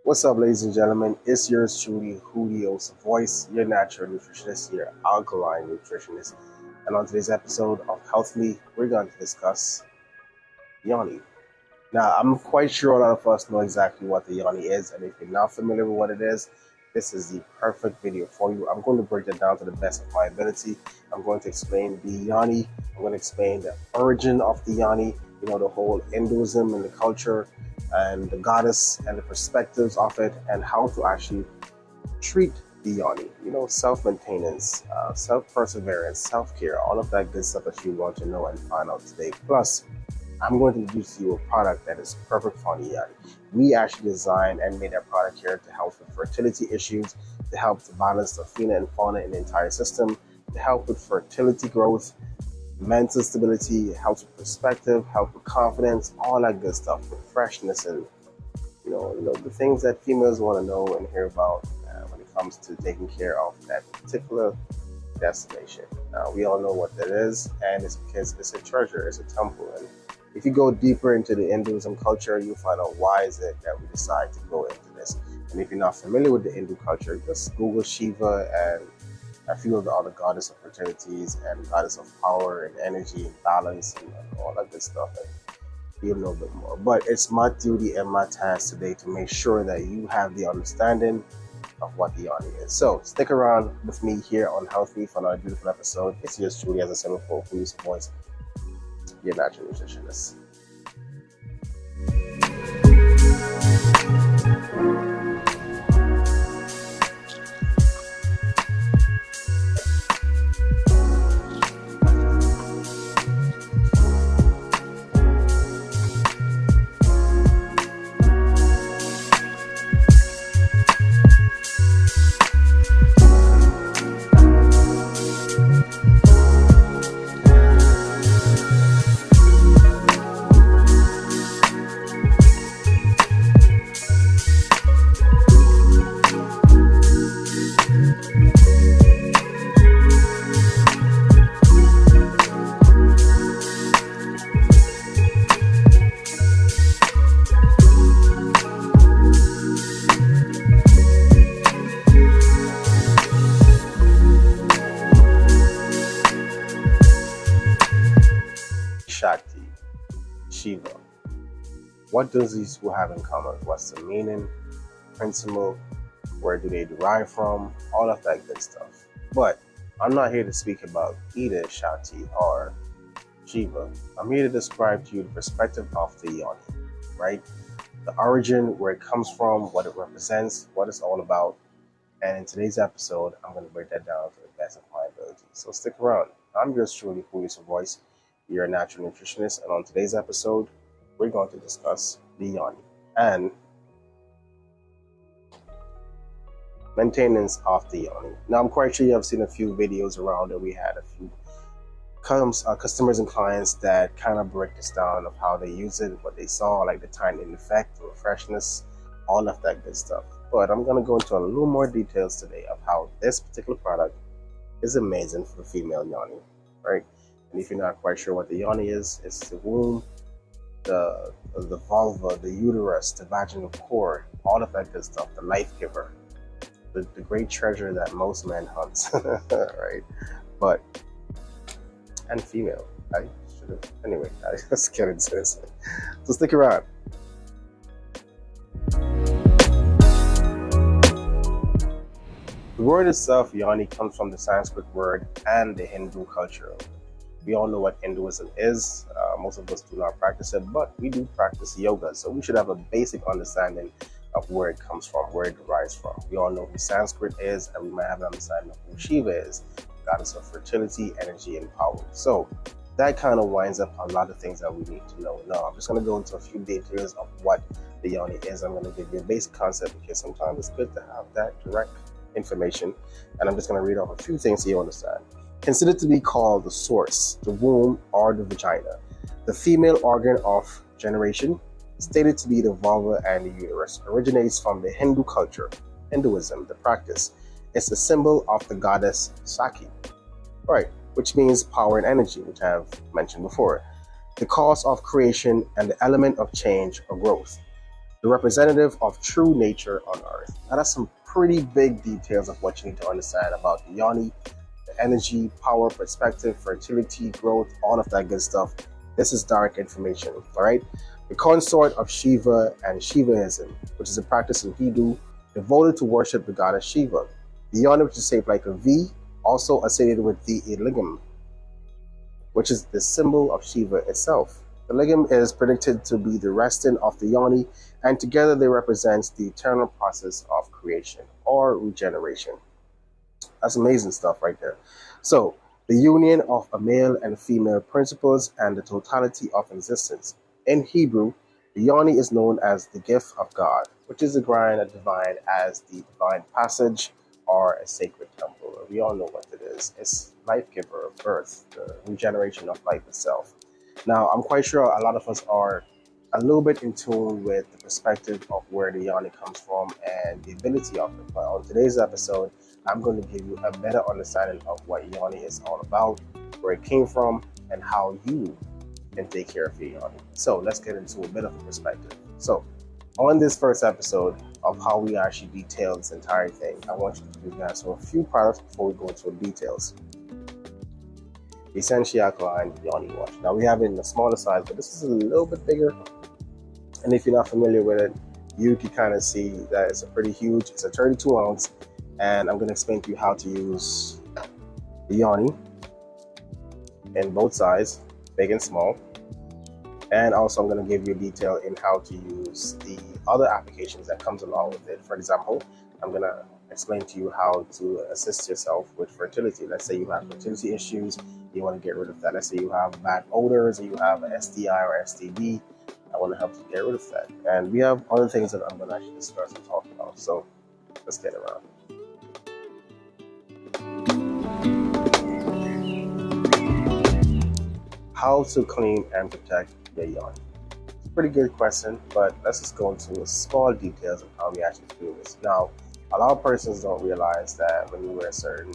What's up, ladies and gentlemen? It's yours truly, Julio's voice, your natural nutritionist, your alkaline nutritionist. And on today's episode of Health Me, we're going to discuss Yoni. Now, I'm quite sure a lot of us know exactly what the Yoni is, and if you're not familiar with what it is, this is the perfect video for you. I'm going to break it down to the best of my ability. I'm going to explain the Yoni. I'm going to explain the origin of the Yoni, the whole Hinduism and the culture, and the goddess and the perspectives of it, and how to actually treat the Yoni. Self-maintenance, self-perseverance, self-care, all of that good stuff that you want to know and find out today. Plus, I'm going to introduce you a product that is perfect for the Yoni. We actually designed and made that product here to help with fertility issues, to help to balance the flora and fauna in the entire system, to help with fertility growth, mental stability, helps with perspective, help with confidence, all that good stuff, with freshness, and the things that females want to know and hear about when it comes to taking care of that particular destination. Now, we all know what that is, and it's because it's a treasure, it's a temple. And if you go deeper into the Hinduism culture, you'll find out why is it that we decide to go into this. And if you're not familiar with the Hindu culture, just Google Shiva and a few of the other goddess of fertilities and goddess of power and energy and balance and all that good stuff, and you'll know a bit more. But it's my duty and my task today to make sure that you have the understanding of what the Yoni is. So stick around with me here on Health Me for another beautiful episode. It's yours truly, as I said before, Police Voice, your natural nutritionist. Shakti, Shiva. What does these two have in common? What's the meaning, principle, where do they derive from, all of that good stuff. But I'm not here to speak about either Shakti or Shiva. I'm here to describe to you the perspective of the Yoni, right? The origin, where it comes from, what it represents, what it's all about. And in today's episode, I'm going to break that down to the best of my ability. So stick around. I'm yours truly, Julio's voice. You're a natural nutritionist, and on today's episode, we're going to discuss the Yoni and maintenance of the Yoni. Now, I'm quite sure you have seen a few videos around that. We had a few customers and clients that kind of break this down of how they use it, what they saw, like the tightening effect, the freshness, all of that good stuff. But I'm going to go into a little more details today of how this particular product is amazing for the female Yoni, right? And if you're not quite sure what the Yoni is, it's the womb, the vulva, the uterus, the vaginal cord, all of that good stuff, the life giver, the great treasure that most men hunt, right? But, and female, I should have, anyway, let's get into this. So stick around. The word itself, Yoni, comes from the Sanskrit word and the Hindu culture. We all know what Hinduism is. Most of us do not practice it, but we do practice yoga. So we should have a basic understanding of where it comes from, where it derives from. We all know who Sanskrit is, and we might have an understanding of who Shiva is, goddess of fertility, energy, and power. So that kind of winds up a lot of things that we need to know. Now, I'm just going to go into a few details of what the Yoni is. I'm going to give you a basic concept because sometimes it's good to have that direct information. And I'm just going to read off a few things so you understand. Considered to be called the source, the womb, or the vagina, the female organ of generation, stated to be the vulva and the uterus, originates from the Hindu culture, Hinduism, the practice. It's the symbol of the goddess Sakti. All right, which means power and energy, which I have mentioned before. The cause of creation and the element of change or growth. The representative of true nature on earth. Now that's some pretty big details of what you need to understand about the Yoni, the energy, power, perspective, fertility, growth, all of that good stuff. This is direct information, all right? The consort of Shiva and Shivaism, which is a practice in Hindu devoted to worship the goddess Shiva. The Yoni, which is shaped like a V, also associated with the lingam, which is the symbol of Shiva itself. The lingam is predicted to be the resting of the Yoni, and together they represent the eternal process of creation or regeneration. That's amazing stuff right there. So, the union of a male and female principles and the totality of existence. In Hebrew, the Yoni is known as the gift of God, which is defined as the divine passage or a sacred temple. We all know what it is. It's life giver, birth, the regeneration of life itself. Now, I'm quite sure a lot of us are a little bit in tune with the perspective of where the Yoni comes from and the ability of it. But on today's episode, I'm going to give you a better understanding of what Yoni is all about, where it came from, and how you can take care of your Yoni. So let's get into a bit of a perspective. So on this first episode of how we actually detail this entire thing, I want you to do that. So a few products before we go into the details. Essentially Alkaline Yoni Wash. Now we have it in a smaller size, but this is a little bit bigger. And if you're not familiar with it, you can kind of see that it's a pretty huge. It's a 32 ounce, and I'm going to explain to you how to use the Yoni in both sides, big and small. And also I'm going to give you a detail in how to use the other applications that comes along with it. For example, I'm going to explain to you how to assist yourself with fertility. Let's say you have fertility issues, you want to get rid of that. Let's say you have bad odors, or you have an STI or STD. I want to help you get rid of that. And we have other things that I'm going to actually discuss and talk about. So let's get around. How to clean and protect your Yoni. It's a pretty good question, but let's just go into small details of how we actually do this. Now, a lot of persons don't realize that when you wear a certain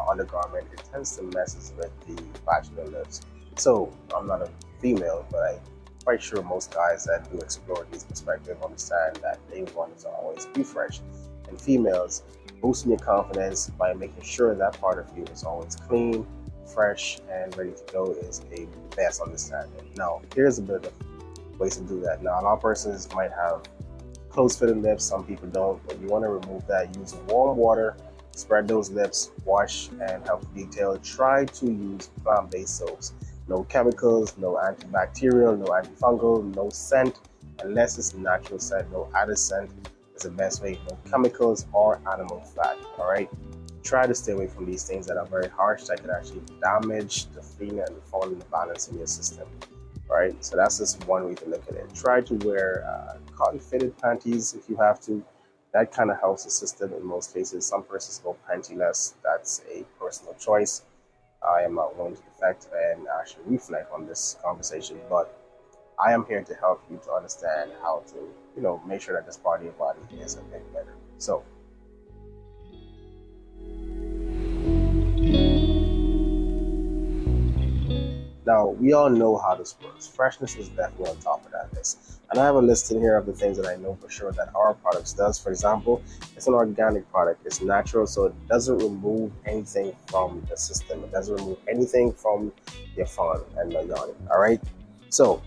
undergarment, it tends to mess with the vaginal lips. So I'm not a female, but I'm quite sure most guys that do explore these perspectives understand that they want to always be fresh. And females, boosting your confidence by making sure that part of you is always clean, fresh, and ready to go is a best understanding. Now, here's a bit of ways to do that. Now, a lot of persons might have close-fitting lips, some people don't. But you want to remove that, use warm water, spread those lips, wash, and help detail. Try to use plant-based soaps. No chemicals, no antibacterial, no antifungal, no scent, unless it's natural scent, no added scent is the best way. No chemicals or animal fat, all right? Try to stay away from these things that are very harsh, that could actually damage the feeling and fall the balance in your system. All right, so that's just one way to look at it. Try to wear cotton-fitted panties if you have to. That kind of helps the system in most cases. Some persons go pantyless. That's a personal choice. I am not willing to defect and actually reflect on this conversation, but I am here to help you to understand how to, make sure that this part of your body is a bit better. So, now, we all know how this works. Freshness is definitely on top of that list. And I have a list in here of the things that I know for sure that our products does. For example, it's an organic product. It's natural, so it doesn't remove anything from the system. It doesn't remove anything from your fun and your Yoni, all right? So,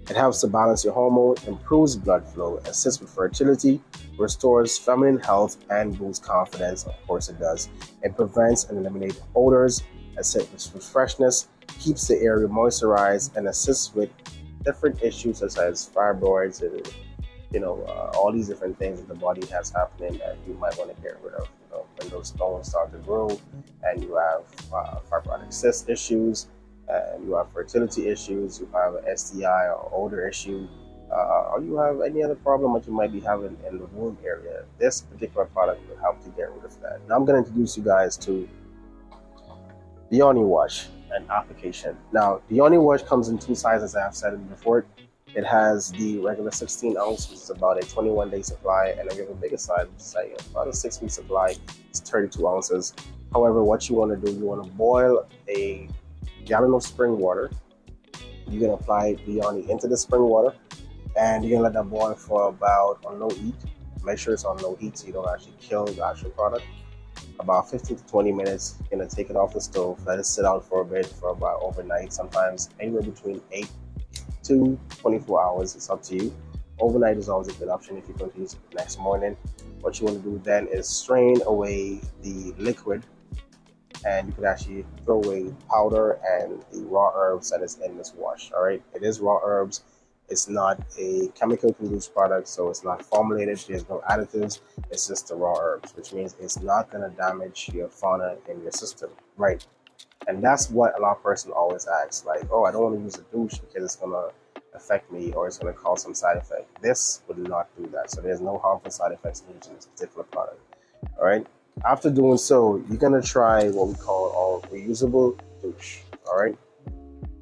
it helps to balance your hormone, improves blood flow, assists with fertility, restores feminine health, and boosts confidence. Of course, it does. It prevents and eliminates odors, assists with freshness, keeps the area moisturized, and assists with different issues such as fibroids and all these different things that the body has happening that you might want to get rid of. When those stones start to grow and you have fibrotic cyst issues, you have fertility issues, you have an STI or odor issue, or you have any other problem that you might be having in the womb area, this particular product will help to get rid of that. Now I'm going to introduce you guys to the Yoni Wash and application. Now, the Yoni Wash comes in two sizes, as I have said before. It has the regular 16 ounce, which is about a 21-day supply, and I give a bigger size, which is like about a 6-week supply. It's 32 ounces. However, what you want to do, you want to boil a gallon of spring water. You're going to apply the Yoni into the spring water, and you're going to let that boil for about on low heat. Make sure it's on low heat so you don't actually kill the actual product. About 15 to 20 minutes, you're going to take it off the stove, let it sit out for a bit, for about overnight, sometimes anywhere between 8 to 24 hours. It's up to you. Overnight is always a good option if you're going to use it the next morning. What you want to do then is strain away the liquid, and you can actually throw away the powder and the raw herbs that is in this wash. All right, it is raw herbs. It's not a chemical produced product, so it's not formulated. There's no additives. It's just the raw herbs, which means it's not going to damage your fauna in your system, right? And that's what a lot of person always asks, like, oh, I don't want to use a douche because it's going to affect me or it's going to cause some side effect. This would not do that. So there's no harmful side effects in using this particular product. All right. After doing so, you're going to try what we call a reusable douche. All right.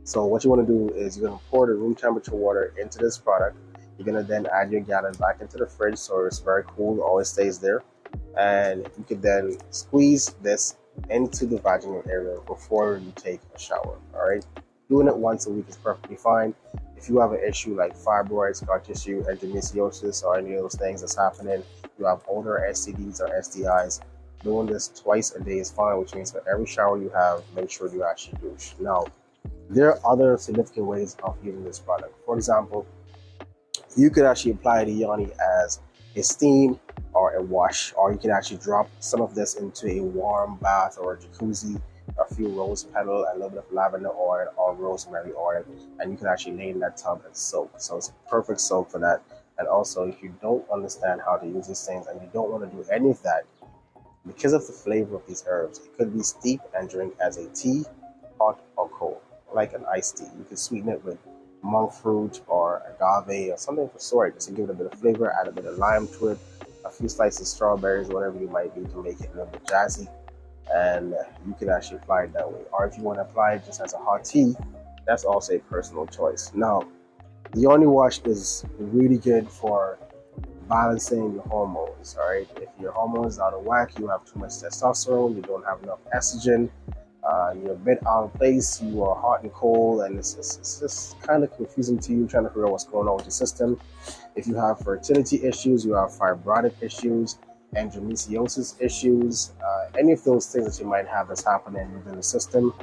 So what you want to do is you're going to pour the room temperature water into this product. You're going to then add your gallon back into the fridge so it's very cool, always stays there. And you can then squeeze this into the vaginal area before you take a shower. All right. Doing it once a week is perfectly fine. If you have an issue like fibroids, scar tissue, endometriosis, or any of those things that's happening, you have older STDs or STIs, doing this twice a day is fine, which means for every shower you have, make sure you actually douche. Now, there are other significant ways of using this product. For example, you could actually apply the Yoni as a steam or a wash, or you can actually drop some of this into a warm bath or a jacuzzi, a few rose petal, a little bit of lavender oil or rosemary oil, and you can actually lay in that tub and soak. So it's a perfect soak for that. And also, if you don't understand how to use these things and you don't want to do any of that, because of the flavor of these herbs, it could be steep and drink as a tea, hot or cold, like an iced tea. You can sweeten it with monk fruit or agave or something for sort, just to give it a bit of flavor, add a bit of lime to it, a few slices of strawberries, whatever you might need to make it a little bit jazzy. And you can actually apply it that way. Or if you want to apply it just as a hot tea, that's also a personal choice. Now, the Yoni Wash is really good for balancing your hormones. All right, if your hormones are out of whack, you have too much testosterone, you don't have enough estrogen, you're a bit out of place, you are hot and cold, and it's just kind of confusing to you trying to figure out what's going on with your system. If you have fertility issues, you have fibrotic issues, endometriosis issues, any of those things that you might have that's happening within the system,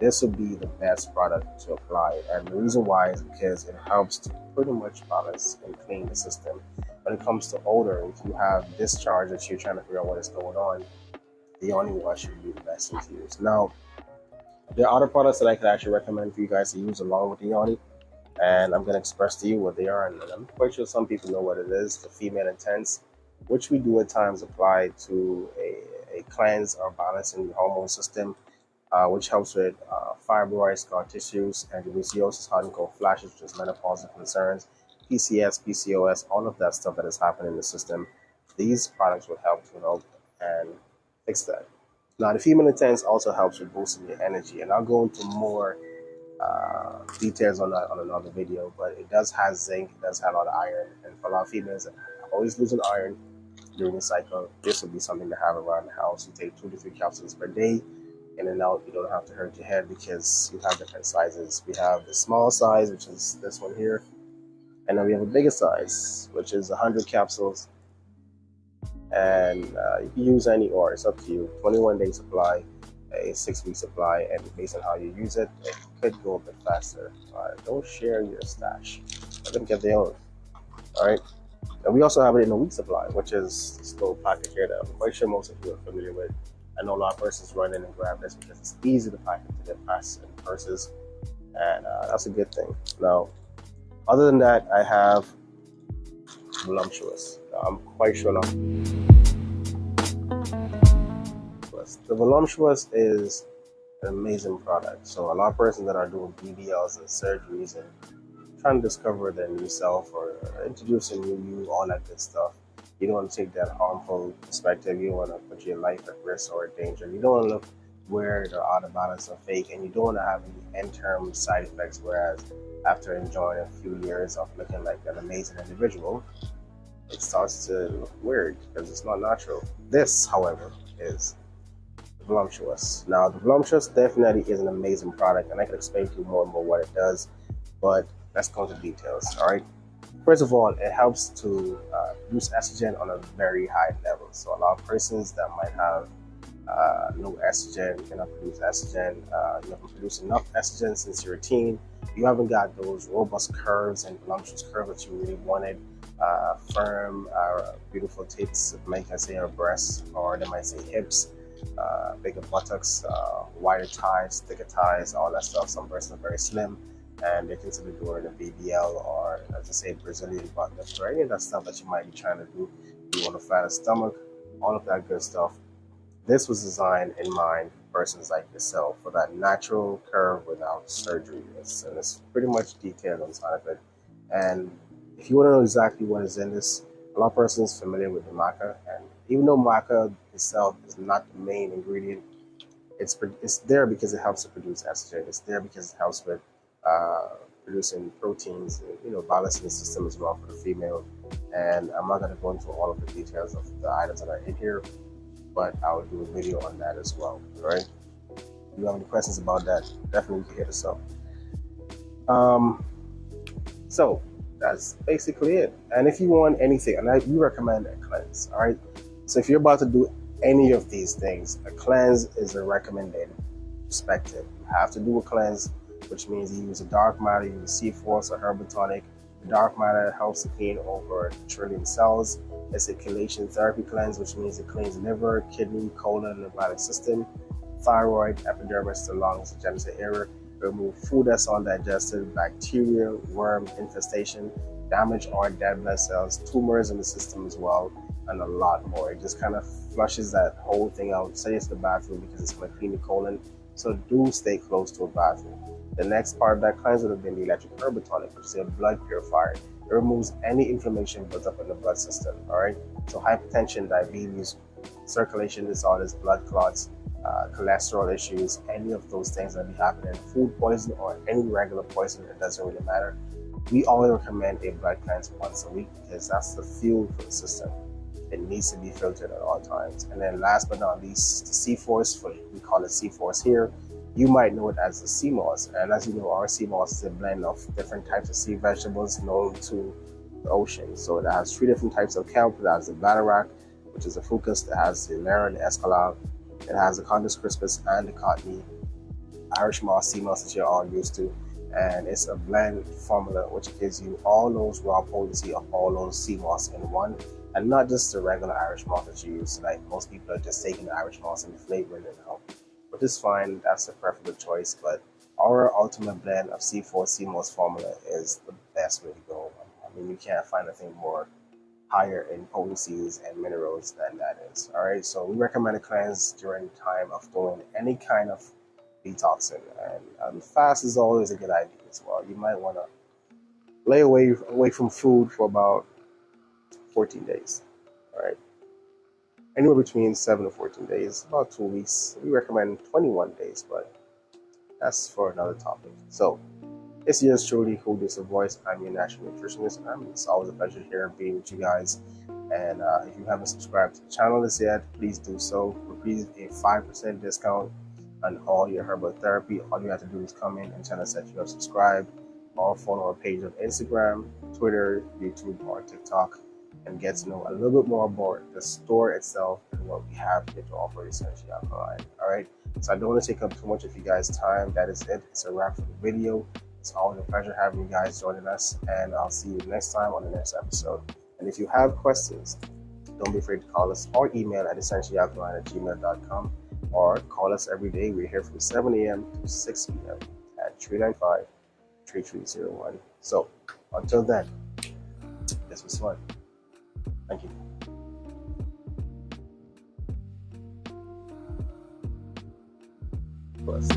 this would be the best product to apply. And the reason why is because it helps to pretty much balance and clean the system. When it comes to odor, if you have discharge that you're trying to figure out what is going on, the Yoni Wash would be the best thing to use. Now, there are other products that I could actually recommend for you guys to use along with the Yoni, and I'm going to express to you what they are. And I'm quite sure some people know what it is, the Female Intense, which we do at times apply to a cleanse or balance in the hormone system, which helps with fibroids, scar tissues, endometriosis, hot and cold flashes, which is menopausal concerns, PCS, PCOS, all of that stuff that is happening in the system. These products would help to help and fix that. Now, the Female Intense also helps with boosting your energy, and I'll go into more details on that on another video, but it does have zinc, it does have a lot of iron, and for a lot of females that are always losing iron during the cycle, this would be something to have around the house. You take 2 to 3 capsules per day, in and out. You don't have to hurt your head because you have different sizes. We have the small size, which is this one here, and then we have a bigger size, which is 100 capsules, and you can use any, or it's up to you. 21-day supply, a 6-week supply, and based on how you use it, it could go a bit faster. Don't share your stash. Let them get their own. All right. And we also have it in a week supply, which is this little packet here that I'm quite sure most of you are familiar with. I know a lot of persons run in and grab this because it's easy to pack into their packs and purses, and that's a good thing. Now, other than that, I have Voluptuous. I'm quite sure now. The Voluptuous is an amazing product. So a lot of persons that are doing BBLs and surgeries and trying to discover their new self or introducing you, all that good stuff, you don't want to take that harmful perspective. You don't want to put your life at risk or danger. You don't want to look weird or out of balance or fake, and you don't want to have any end-term side effects. Whereas after enjoying a few years of looking like an amazing individual, it starts to look weird because it's not natural. This, however, is Voluptuous. Now, the Voluptuous definitely is an amazing product, and I can explain to you more and more what it does, but let's go into details, all right? First of all, it helps to produce estrogen on a very high level. So a lot of persons that might have no estrogen, cannot produce estrogen, you haven't produced enough estrogen since you're a teen, you haven't got those robust curves and voluptuous curves that you really wanted, firm, beautiful tits, might can say, or breasts, or they might say hips, bigger buttocks, wider thighs, thicker thighs, all that stuff. Some persons are very slim and they consider doing a BBL, or as I say, Brazilian butt lift, or any of that stuff that you might be trying to do. You want a fatter stomach, all of that good stuff. This was designed in mind for persons like yourself for that natural curve without surgery. And it's pretty much detailed on the side of it. And if you want to know exactly what is in this, a lot of persons familiar with the maca, and even though maca itself is not the main ingredient, it's there because it helps to produce estrogen. It's there because it helps with producing proteins, balancing the system as well for the female. And I'm not going to go into all of the details of the items that are in here, but I will do a video on that as well. All right. If you have any questions about that, definitely hit us up. So that's basically it. And if you want anything, and we recommend a cleanse. All right. So if you're about to do any of these things, a cleanse is a recommended perspective. You have to do a cleanse, which means you use a dark matter, you use C-Force or herbal tonic. The dark matter helps to clean over 1 trillion cells. It's a chelation therapy cleanse, which means it cleans liver, kidney, colon, lymphatic system, thyroid, epidermis, the lungs, the genital area. Remove food that's undigested, bacteria, worm infestation, damage or dead blood cells, tumors in the system as well, and a lot more. It just kind of flushes that whole thing out. Say it's the bathroom because it's going to clean the colon. So do stay close to a bathroom. The next part of that cleanse would have been the electric herbal tonic, which is a blood purifier. It removes any inflammation built up in the blood system. All right. So hypertension, diabetes, circulation disorders, blood clots, cholesterol issues, any of those things that be happening, food poisoning or any regular poison, it doesn't really matter. We always recommend a blood cleanse once a week because that's the fuel for the system. It needs to be filtered at all times. And then last but not least, the C-Force, we call it C-Force here. You might know it as the sea moss. And as you know, our sea moss is a blend of different types of sea vegetables known to the ocean. So it has 3 different types of kelp. It has the bladderwrack, which is the fucus. It has the lera, the escalal. It has the condus crispus and the cottony, Irish moss, sea moss that you're all used to. And it's a blend formula which gives you all those raw potency of all those sea moss in one, and not just the regular Irish moss that you use. Like most people are just taking the Irish moss and flavoring it out, which is fine. That's a preferable choice. But our ultimate blend of C4 sea moss formula is the best way to go. I mean, you can't find anything more higher in potencies and minerals than that is. All right, so we recommend a cleanse during the time of doing any kind of detoxing, and fast is always a good idea as well. You might want to lay away from food for about 14 days. All right, anywhere between 7 to 14 days, about 2 weeks. We recommend 21 days, but that's for another topic. So it's yours truly, Voluptuous Voice. I'm your natural nutritionist. It's always a pleasure here being with you guys. And if you haven't subscribed to the channel as yet, please do so. Please, a 5% discount on all your herbal therapy. All you have to do is come in and tell us that you have subscribed, or follow our page on Instagram, Twitter, YouTube, or TikTok, and get to know a little bit more about the store itself and what we have here to offer essentially Alkaline. All right. So I don't want to take up too much of you guys' time. That is it. It's a wrap for the video. It's always a pleasure having you guys joining us, and I'll see you next time on the next episode. And if you have questions, don't be afraid to call us or email at essentiallyalkaline@gmail.com, or call us every day. We're here from 7 a.m. to 6 p.m. at 395-3301. So until then, this was fun. Thank you. Bless.